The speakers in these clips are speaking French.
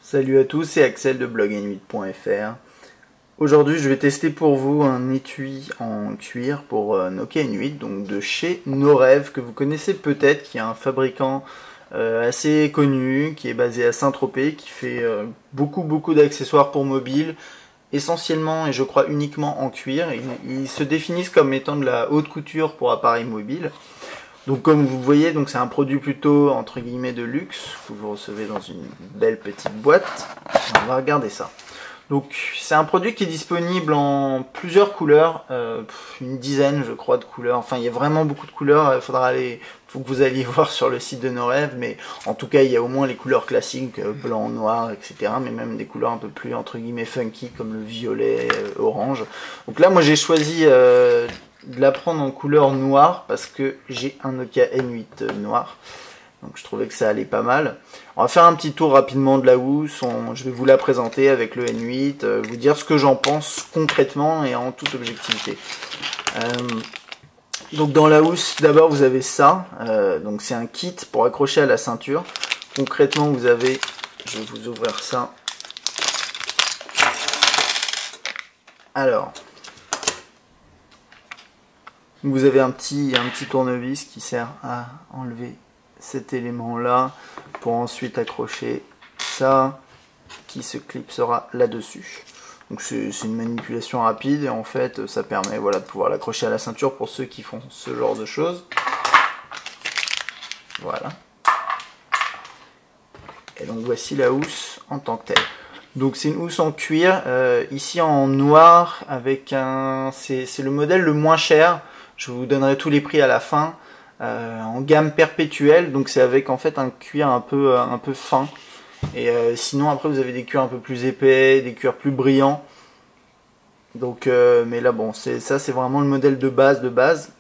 Salut à tous, c'est Axel de blog-n8.fr. Aujourd'hui, je vais tester pour vous un étui en cuir pour Nokia N8, donc de chez Norève, que vous connaissez peut-être, qui est un fabricant assez connu, qui est basé à Saint-Tropez, qui fait beaucoup d'accessoires pour mobile, essentiellement et je crois uniquement en cuir. Ils se définissent comme étant de la haute couture pour appareils mobiles. Donc comme vous voyez, donc c'est un produit plutôt entre guillemets de luxe que vous recevez dans une belle petite boîte. On va regarder ça. Donc c'est un produit qui est disponible en plusieurs couleurs, une dizaine je crois de couleurs. Enfin il y a vraiment beaucoup de couleurs. Faut que vous alliez voir sur le site de Norève, mais en tout cas il y a au moins les couleurs classiques, blanc, noir, etc. Mais même des couleurs un peu plus entre guillemets funky comme le violet, orange. Donc là moi j'ai choisi de la prendre en couleur noire parce que j'ai un Nokia N8 noir. Donc je trouvais que ça allait pas mal. On va faire un petit tour rapidement de la housse. Je vais vous la présenter avec le N8, vous dire ce que j'en pense concrètement et en toute objectivité. Donc dans la housse, d'abord vous avez ça. Donc c'est un kit pour accrocher à la ceinture. Concrètement vous avez, je vais vous ouvrir ça. Alors, vous avez un petit tournevis qui sert à enlever cet élément là pour ensuite accrocher ça qui se clipsera là dessus. Donc c'est une manipulation rapide et en fait ça permet voilà, de pouvoir l'accrocher à la ceinture pour ceux qui font ce genre de choses. Voilà. Et donc voici la housse en tant que telle. Donc c'est une housse en cuir, ici en noir avec un... c'est le modèle le moins cher. Je vous donnerai tous les prix à la fin. En gamme perpétuelle, donc c'est avec en fait un cuir un peu fin. Et sinon après vous avez des cuirs un peu plus épais, des cuirs plus brillants. Donc mais là bon, c'est vraiment le modèle de base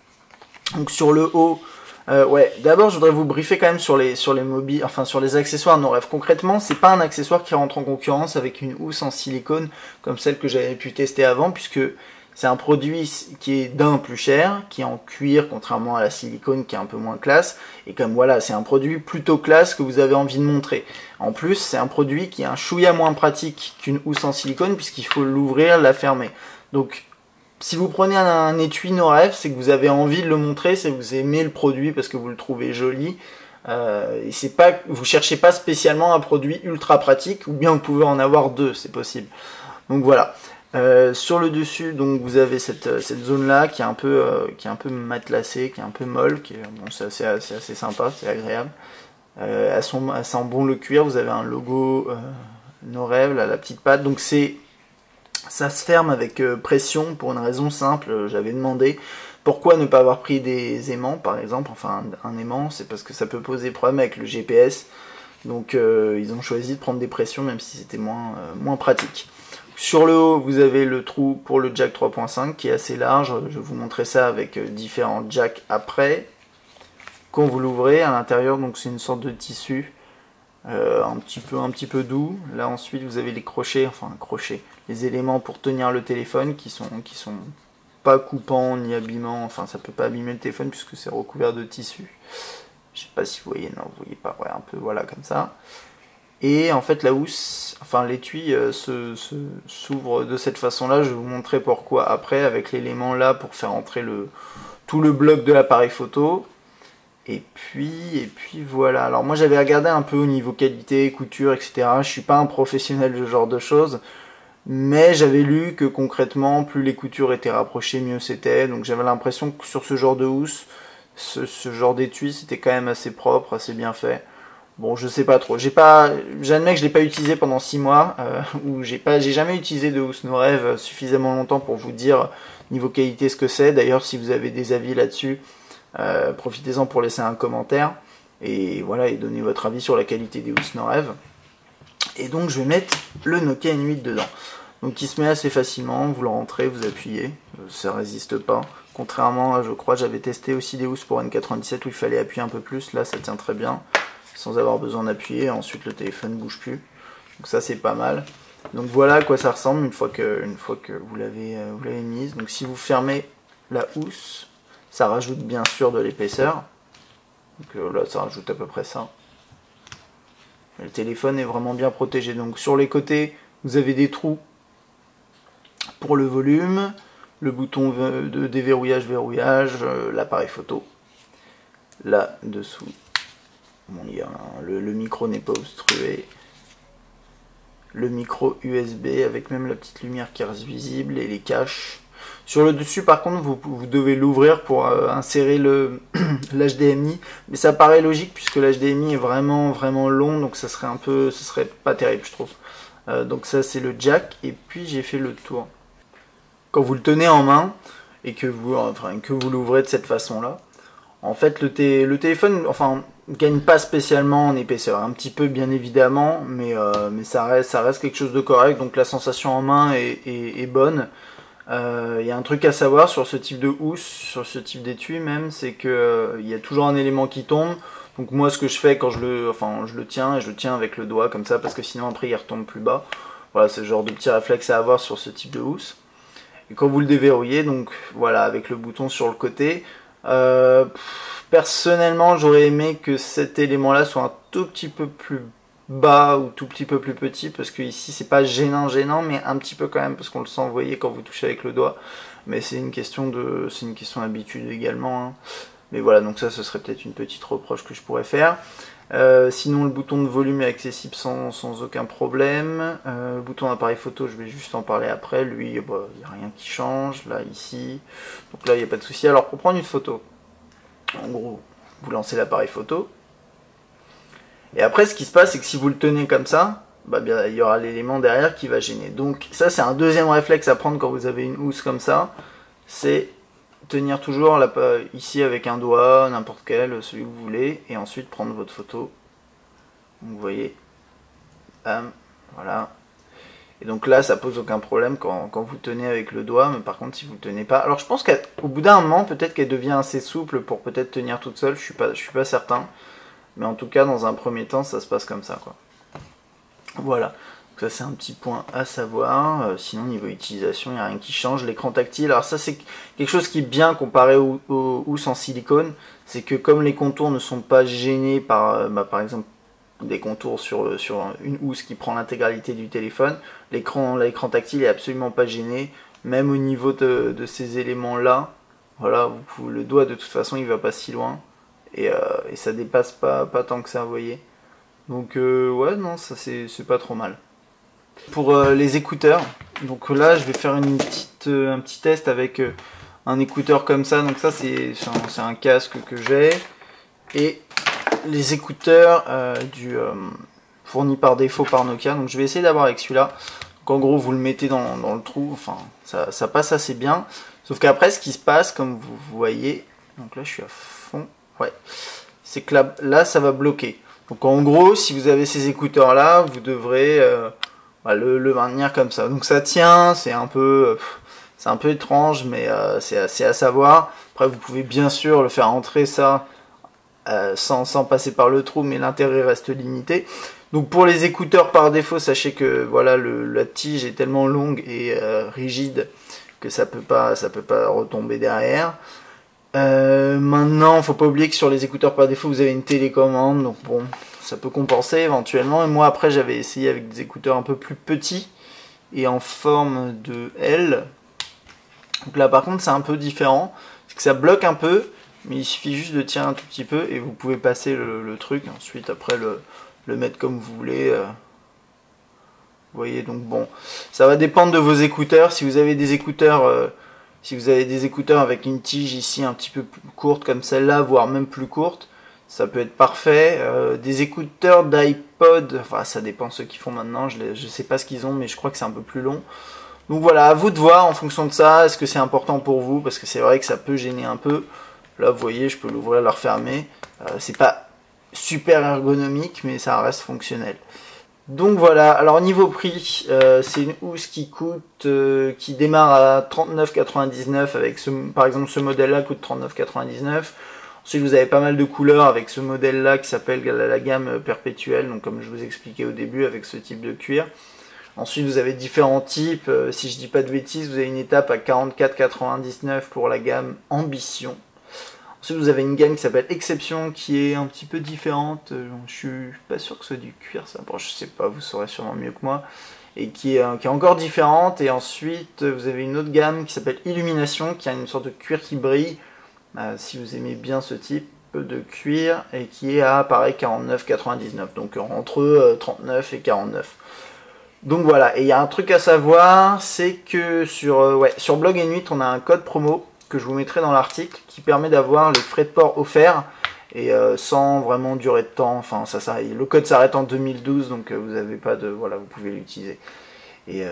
Donc sur le haut, ouais, d'abord je voudrais vous briefer quand même sur les mobiles, enfin sur les accessoires Norève. Concrètement, c'est pas un accessoire qui rentre en concurrence avec une housse en silicone comme celle que j'avais pu tester avant, puisque c'est un produit qui est d'un plus cher, qui est en cuir, contrairement à la silicone qui est un peu moins classe. Et comme voilà, c'est un produit plutôt classe que vous avez envie de montrer. En plus, c'est un produit qui est un chouïa moins pratique qu'une housse en silicone, puisqu'il faut l'ouvrir, la fermer. Donc, si vous prenez un étui Norève, c'est que vous avez envie de le montrer, c'est que vous aimez le produit parce que vous le trouvez joli. Et c'est pas, vous cherchez pas spécialement un produit ultra pratique, ou bien vous pouvez en avoir deux, c'est possible. Donc voilà. Sur le dessus, donc vous avez cette zone là qui est un peu matelassée, qui est un peu molle, qui est, bon, c'est assez sympa, c'est agréable. Elle sent bon le cuir. Vous avez un logo Norève, là, la petite patte. Donc ça se ferme avec pression pour une raison simple. J'avais demandé pourquoi ne pas avoir pris des aimants par exemple, enfin un aimant, c'est parce que ça peut poser problème avec le GPS. Donc ils ont choisi de prendre des pressions même si c'était moins pratique. Sur le haut, vous avez le trou pour le jack 3.5 qui est assez large. Je vais vous montrer ça avec différents jacks après. Quand vous l'ouvrez, à l'intérieur, donc c'est une sorte de tissu un petit peu doux. Là ensuite, vous avez les crochets, les éléments pour tenir le téléphone qui sont pas coupants ni abîmants. Enfin, ça peut pas abîmer le téléphone puisque c'est recouvert de tissu. Je sais pas si vous voyez, non, vous voyez pas, ouais, un peu, voilà, comme ça. Et en fait la housse, enfin l'étui s'ouvre de cette façon là, je vais vous montrer pourquoi après avec l'élément là pour faire entrer tout le bloc de l'appareil photo. Et puis voilà, alors moi j'avais regardé un peu au niveau qualité, couture, etc. Je suis pas un professionnel de ce genre de choses, mais j'avais lu que concrètement plus les coutures étaient rapprochées mieux c'était, donc j'avais l'impression que sur ce genre de housse, ce genre d'étui c'était quand même assez propre, assez bien fait. Bon, je sais pas trop. J'admets que je l'ai pas utilisé pendant 6 mois, ou j'ai jamais utilisé de housse Norève suffisamment longtemps pour vous dire niveau qualité ce que c'est. D'ailleurs, si vous avez des avis là-dessus, profitez-en pour laisser un commentaire et voilà, et donner votre avis sur la qualité des housses Norève. Et donc, je vais mettre le Nokia N8 dedans. Donc, il se met assez facilement. Vous le rentrez, vous appuyez, ça résiste pas. Contrairement à, je crois, j'avais testé aussi des housses pour N97 où il fallait appuyer un peu plus. Là, ça tient très bien, sans avoir besoin d'appuyer. Ensuite le téléphone ne bouge plus, donc ça c'est pas mal. Donc voilà à quoi ça ressemble une fois que vous l'avez mise. Donc si vous fermez la housse, ça rajoute bien sûr de l'épaisseur. Donc là ça rajoute à peu près ça. Le téléphone est vraiment bien protégé. Donc sur les côtés, vous avez des trous pour le volume, le bouton de déverrouillage, verrouillage, l'appareil photo. Là dessous, bon, le micro n'est pas obstrué. Le micro USB avec même la petite lumière qui reste visible et les caches. Sur le dessus par contre vous devez l'ouvrir pour insérer l'HDMI, mais ça paraît logique puisque l'HDMI est vraiment long, donc ce serait pas terrible je trouve. Donc ça c'est le jack, et puis j'ai fait le tour. Quand vous le tenez en main et que vous l'ouvrez de cette façon là, en fait le téléphone gagne pas spécialement en épaisseur, un petit peu bien évidemment, mais ça reste quelque chose de correct, donc la sensation en main est bonne. Y a un truc à savoir sur ce type de housse, sur ce type d'étui même, c'est que y a toujours un élément qui tombe. Donc moi ce que je fais quand je le tiens, et je le tiens avec le doigt comme ça, parce que sinon après il retombe plus bas. Voilà, c'est le genre de petit réflexe à avoir sur ce type de housse. Et quand vous le déverrouillez, donc voilà, avec le bouton sur le côté, personnellement j'aurais aimé que cet élément là soit un tout petit peu plus bas ou tout petit peu plus petit, parce que ici c'est pas gênant mais un petit peu quand même, parce qu'on le sent, vous voyez, quand vous touchez avec le doigt, mais c'est une question d'habitude également, hein. Mais voilà, donc ça ce serait peut-être une petite reproche que je pourrais faire. Sinon le bouton de volume est accessible sans aucun problème. Le bouton d'appareil photo, je vais juste en parler après, lui il n'y a rien qui change, là ici, donc là il n'y a pas de souci. Alors pour prendre une photo, en gros vous lancez l'appareil photo, et après ce qui se passe c'est que si vous le tenez comme ça, bien, il y aura l'élément derrière qui va gêner. Donc ça c'est un deuxième réflexe à prendre quand vous avez une housse comme ça, c'est tenir toujours ici avec un doigt, n'importe quel, celui que vous voulez, et ensuite prendre votre photo. Donc vous voyez, bam, voilà. Et donc là ça pose aucun problème quand vous tenez avec le doigt, mais par contre si vous ne tenez pas, alors je pense qu'au bout d'un moment peut-être qu'elle devient assez souple pour peut-être tenir toute seule, je suis pas certain. Mais en tout cas, dans un premier temps, ça se passe comme ça, quoi. Voilà. Donc ça, c'est un petit point à savoir. Sinon, niveau utilisation, il n'y a rien qui change. L'écran tactile, alors ça, c'est quelque chose qui est bien comparé aux housses en silicone. C'est que comme les contours ne sont pas gênés par, par exemple, des contours sur une housse qui prend l'intégralité du téléphone, l'écran tactile est absolument pas gêné. Même au niveau de ces éléments-là, voilà, le doigt, de toute façon, il va pas si loin. Et ça dépasse pas tant que ça, vous voyez. Donc ouais, non, ça c'est pas trop mal. Pour les écouteurs, donc là je vais faire un petit test avec un écouteur comme ça. Donc ça c'est un casque que j'ai, et les écouteurs fournis par défaut par Nokia. Donc je vais essayer d'avoir avec celui-là. Donc en gros vous le mettez dans le trou, enfin ça passe assez bien. Sauf qu'après ce qui se passe, comme vous voyez, donc là je suis à fond. Ouais, c'est que là ça va bloquer. Donc en gros, si vous avez ces écouteurs là, vous devrez le maintenir comme ça. Donc ça tient, c'est un peu étrange, mais c'est à savoir. Après vous pouvez bien sûr le faire entrer ça sans passer par le trou, mais l'intérêt reste limité. Donc pour les écouteurs par défaut, sachez que voilà, la tige est tellement longue et rigide que ça peut pas retomber derrière. Maintenant, faut pas oublier que sur les écouteurs par défaut, vous avez une télécommande, donc bon, ça peut compenser éventuellement. Et moi, après, j'avais essayé avec des écouteurs un peu plus petits et en forme de L. Donc là, par contre, c'est un peu différent, c'est que ça bloque un peu, mais il suffit juste de tirer un tout petit peu et vous pouvez passer le truc. Ensuite, après, le mettre comme vous voulez. Vous voyez, donc bon, ça va dépendre de vos écouteurs. Si vous avez des écouteurs avec une tige ici un petit peu plus courte comme celle-là, voire même plus courte, ça peut être parfait. Des écouteurs d'iPod, enfin ça dépend de ceux qu'ils font maintenant, je sais pas ce qu'ils ont, mais je crois que c'est un peu plus long. Donc voilà, à vous de voir en fonction de ça, est-ce que c'est important pour vous, parce que c'est vrai que ça peut gêner un peu. Là vous voyez, je peux l'ouvrir, le refermer. C'est pas super ergonomique, mais ça reste fonctionnel. Donc voilà, alors niveau prix, c'est une housse qui démarre à 39,99 avec par exemple ce modèle là coûte 39,99. Ensuite vous avez pas mal de couleurs avec ce modèle là qui s'appelle la gamme perpétuelle, donc comme je vous expliquais au début avec ce type de cuir. Ensuite vous avez différents types, si je dis pas de bêtises, vous avez une étape à 44,99 pour la gamme Ambition. Ensuite vous avez une gamme qui s'appelle Exception qui est un petit peu différente, je suis pas sûr que ce soit du cuir ça, bon je sais pas, vous saurez sûrement mieux que moi, et qui est encore différente. Et ensuite vous avez une autre gamme qui s'appelle Illumination qui a une sorte de cuir qui brille, si vous aimez bien ce type de cuir, et qui est à pareil 49,99, donc entre 39 et 49. Donc voilà, et il y a un truc à savoir, c'est que sur Blog et Nuit on a un code promo que je vous mettrai dans l'article qui permet d'avoir les frais de port offerts et sans vraiment durer de temps. Enfin le code s'arrête en 2012, donc vous avez pas de, voilà, vous pouvez l'utiliser. Et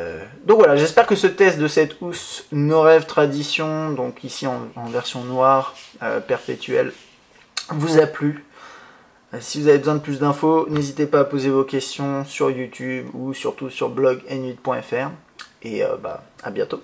donc voilà, j'espère que ce test de cette housse No Rêve Tradition, donc ici en version noire perpétuelle, vous a plu. Si vous avez besoin de plus d'infos, n'hésitez pas à poser vos questions sur YouTube ou surtout sur blog-et-nuit.fr. Et à bientôt.